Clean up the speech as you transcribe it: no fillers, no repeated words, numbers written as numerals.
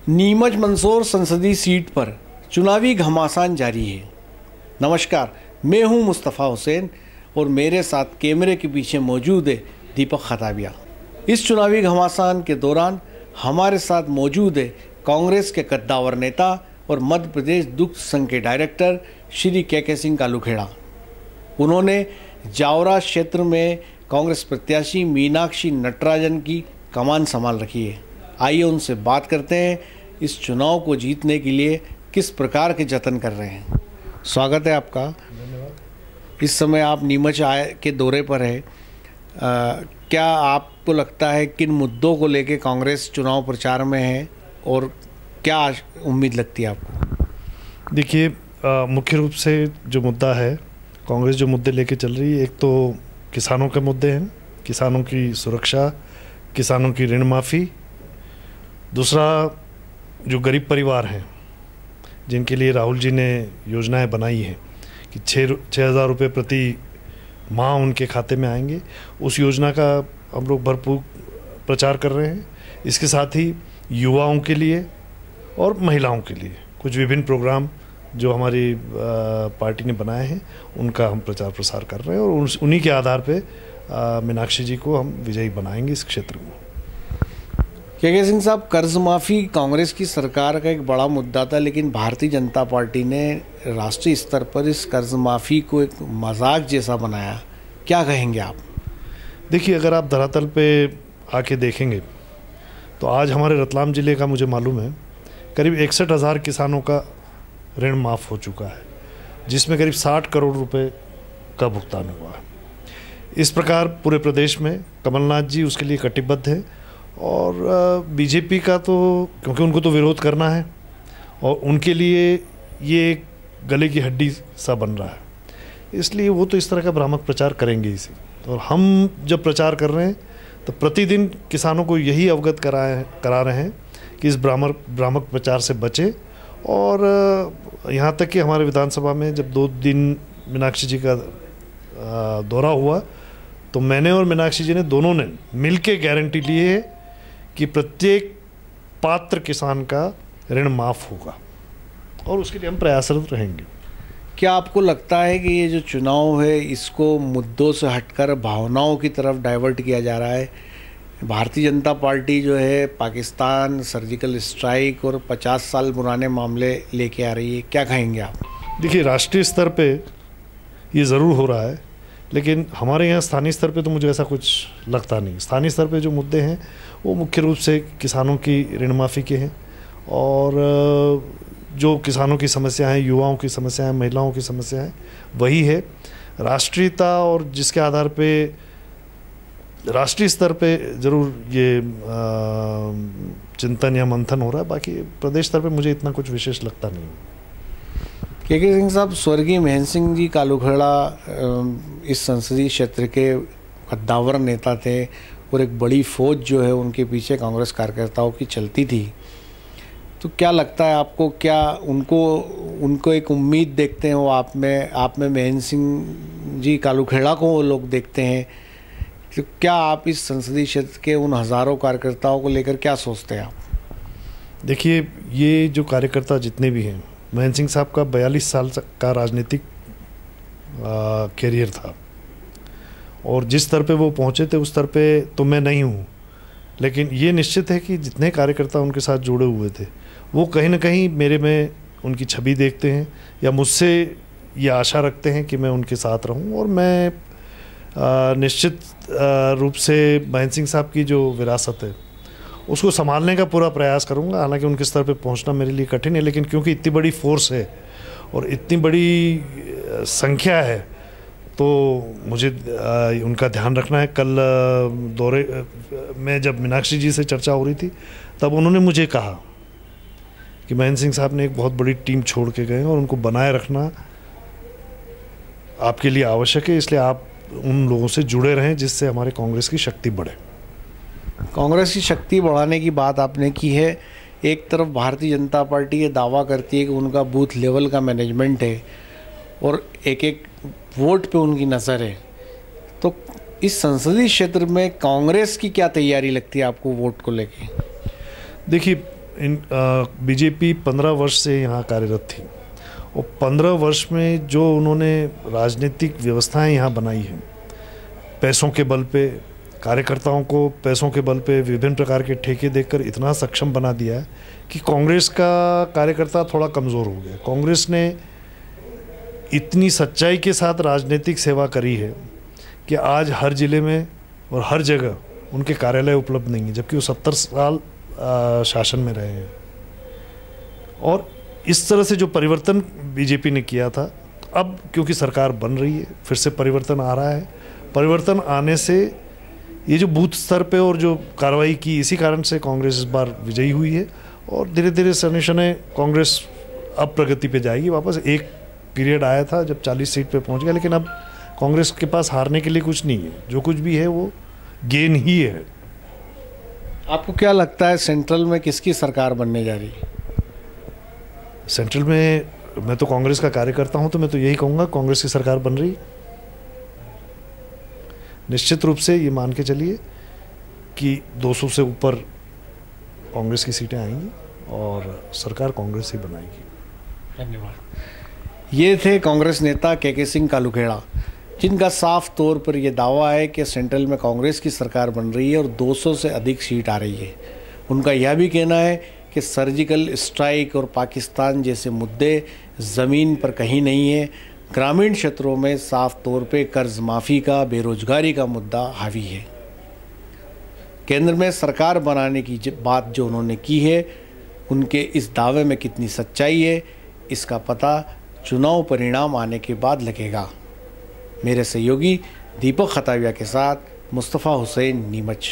नीमच मंदसौर संसदीय सीट पर चुनावी घमासान जारी है। नमस्कार, मैं हूं मुस्तफ़ा हुसैन और मेरे साथ कैमरे के पीछे मौजूद है दीपक खताबिया। इस चुनावी घमासान के दौरान हमारे साथ मौजूद है कांग्रेस के कद्दावर नेता और मध्य प्रदेश दुग्ध संघ के डायरेक्टर श्री के सिंह कालूखेड़ा। उन्होंने जावरा क्षेत्र में कांग्रेस प्रत्याशी मीनाक्षी नटराजन की कमान संभाल रखी है। आइए उनसे बात करते हैं, इस चुनाव को जीतने के लिए किस प्रकार के जतन कर रहे हैं। स्वागत है आपका। धन्यवाद। इस समय आप नीमच के दौरे पर है, क्या आपको लगता है किन मुद्दों को लेकर कांग्रेस चुनाव प्रचार में है और क्या उम्मीद लगती है आपको? देखिए, मुख्य रूप से जो मुद्दा है, कांग्रेस जो मुद्दे लेके चल रही है, एक तो किसानों के मुद्दे हैं, किसानों की सुरक्षा, किसानों की ऋण माफ़ी। दूसरा, जो गरीब परिवार हैं जिनके लिए राहुल जी ने योजनाएं बनाई हैं कि 6,000 रुपये प्रति माह उनके खाते में आएंगे, उस योजना का हम लोग भरपूर प्रचार कर रहे हैं। इसके साथ ही युवाओं के लिए और महिलाओं के लिए कुछ विभिन्न प्रोग्राम जो हमारी पार्टी ने बनाए हैं, उनका हम प्रचार प्रसार कर रहे हैं और उन्हीं के आधार पे मीनाक्षी जी को हम विजयी बनाएंगे इस क्षेत्र में। के सिंह साहब, कर्ज माफ़ी कांग्रेस की सरकार का एक बड़ा मुद्दा था, लेकिन भारतीय जनता पार्टी ने राष्ट्रीय स्तर पर इस कर्ज माफ़ी को एक मजाक जैसा बनाया, क्या कहेंगे आप? देखिए, अगर आप धरातल पे आके देखेंगे तो आज हमारे रतलाम ज़िले का मुझे मालूम है करीब 61,000 किसानों का ऋण माफ़ हो चुका है, जिसमें करीब 60 करोड़ रुपए का भुगतान हुआ है। इस प्रकार पूरे प्रदेश में कमलनाथ जी उसके लिए कटिबद्ध है और बीजेपी का तो, क्योंकि उनको तो विरोध करना है और उनके लिए ये एक गले की हड्डी सा बन रहा है, इसलिए वो तो इस तरह का भ्रामक प्रचार करेंगे इसी। और हम जब प्रचार कर रहे हैं तो प्रतिदिन किसानों को यही अवगत करा रहे हैं कि इस भ्रामक प्रचार से बचें। और यहाँ तक कि हमारे विधानसभा में जब 2 दिन मीनाक्षी जी का दौरा हुआ तो मैंने और मीनाक्षी जी ने दोनों ने मिलके गारंटी ली है कि प्रत्येक पात्र किसान का ऋण माफ़ होगा और उसके लिए हम प्रयासरत रहेंगे। क्या आपको लगता है कि ये जो चुनाव है इसको मुद्दों से हटकर भावनाओं की तरफ डाइवर्ट किया जा रहा है? भारतीय जनता पार्टी जो है पाकिस्तान, सर्जिकल स्ट्राइक और 50 साल पुराने मामले लेके आ रही है, क्या कहेंगे आप? देखिए, राष्ट्रीय स्तर पे ये ज़रूर हो रहा है, लेकिन हमारे यहाँ स्थानीय स्तर पे तो मुझे ऐसा कुछ लगता नहीं। स्थानीय स्तर पे जो मुद्दे हैं वो मुख्य रूप से किसानों की ऋण माफ़ी के हैं और जो किसानों की समस्या है, युवाओं की समस्या है, महिलाओं की समस्या है, वही है राष्ट्रीयता। और जिसके आधार पे राष्ट्रीय स्तर पे ज़रूर ये चिंतन या मंथन हो रहा है, बाकी प्रदेश स्तर पे मुझे इतना कुछ विशेष लगता नहीं। के सिंह साहब, स्वर्गीय महेंद्र सिंह जी कालूखेड़ा इस संसदीय क्षेत्र के कद्दावर नेता थे और एक बड़ी फौज जो है उनके पीछे कांग्रेस कार्यकर्ताओं की चलती थी, तो क्या लगता है आपको, क्या उनको एक उम्मीद देखते हैं वो आप में महेंद्र सिंह जी कालूखेड़ा को वो लोग देखते हैं? तो क्या आप इस संसदीय क्षेत्र के उन हज़ारों कार्यकर्ताओं को लेकर क्या सोचते हैं आप? देखिए, ये जो कार्यकर्ता जितने भी हैं, महेंद्र सिंह साहब का 42 साल का राजनीतिक कैरियर था और जिस स्तर पे वो पहुंचे थे उस स्तर पे तो मैं नहीं हूँ, लेकिन ये निश्चित है कि जितने कार्यकर्ता उनके साथ जुड़े हुए थे वो कहीं ना कहीं मेरे में उनकी छवि देखते हैं या मुझसे ये आशा रखते हैं कि मैं उनके साथ रहूं। और मैं निश्चित रूप से महेंद्र सिंह साहब की जो विरासत है उसको संभालने का पूरा प्रयास करूंगा। हालांकि उनके स्तर पे पहुंचना मेरे लिए कठिन है, लेकिन क्योंकि इतनी बड़ी फोर्स है और इतनी बड़ी संख्या है तो मुझे उनका ध्यान रखना है। कल दौरे में जब मीनाक्षी जी से चर्चा हो रही थी तब उन्होंने मुझे कहा कि महेंद्र सिंह साहब ने एक बहुत बड़ी टीम छोड़ के गए और उनको बनाए रखना आपके लिए आवश्यक है, इसलिए आप उन लोगों से जुड़े रहें जिससे हमारे कांग्रेस की शक्ति बढ़े। कांग्रेस की शक्ति बढ़ाने की बात आपने की है। एक तरफ भारतीय जनता पार्टी ये दावा करती है कि उनका बूथ लेवल का मैनेजमेंट है और एक एक वोट पे उनकी नज़र है, तो इस संसदीय क्षेत्र में कांग्रेस की क्या तैयारी लगती है आपको वोट को लेके? देखिए, बीजेपी 15 वर्ष से यहाँ कार्यरत थी और 15 वर्ष में जो उन्होंने राजनीतिक व्यवस्थाएं यहाँ बनाई हैं, पैसों के बल पे कार्यकर्ताओं को पैसों के बल पे विभिन्न प्रकार के ठेके देकर इतना सक्षम बना दिया है कि कांग्रेस का कार्यकर्ता थोड़ा कमज़ोर हो गया। कांग्रेस ने इतनी सच्चाई के साथ राजनीतिक सेवा करी है कि आज हर ज़िले में और हर जगह उनके कार्यालय उपलब्ध नहीं है, जबकि वो 70 साल शासन में रहे हैं। और इस तरह से जो परिवर्तन बीजेपी ने किया था, अब क्योंकि सरकार बन रही है, फिर से परिवर्तन आ रहा है। परिवर्तन आने से ये जो बूथ स्तर पे और जो कार्रवाई की, इसी कारण से कांग्रेस इस बार विजयी हुई है और धीरे धीरे शनै शनै कांग्रेस अब प्रगति पे जाएगी वापस। एक पीरियड आया था जब 40 सीट पे पहुंच गया, लेकिन अब कांग्रेस के पास हारने के लिए कुछ नहीं है, जो कुछ भी है वो गेन ही है। आपको क्या लगता है सेंट्रल में किसकी सरकार बनने जा रही है? सेंट्रल में मैं तो कांग्रेस का कार्यकर्ता हूं, तो मैं तो यही कहूँगा कांग्रेस की सरकार बन रही। निश्चित रूप से ये मान के चलिए कि 200 से ऊपर कांग्रेस की सीटें आएंगी और सरकार कांग्रेस ही बनाएगी। धन्यवाद। ये थे कांग्रेस नेता के सिंह कालूखेड़ा, जिनका साफ तौर पर यह दावा है कि सेंट्रल में कांग्रेस की सरकार बन रही है और 200 से अधिक सीट आ रही है। उनका यह भी कहना है कि सर्जिकल स्ट्राइक और पाकिस्तान जैसे मुद्दे ज़मीन पर कहीं नहीं है। ग्रामीण क्षेत्रों में साफ तौर पे कर्ज माफ़ी का, बेरोजगारी का मुद्दा हावी है। केंद्र में सरकार बनाने की बात जो उन्होंने की है, उनके इस दावे में कितनी सच्चाई है, इसका पता चुनाव परिणाम आने के बाद लगेगा। मेरे सहयोगी दीपक खताविया के साथ मुस्तफ़ा हुसैन, नीमच।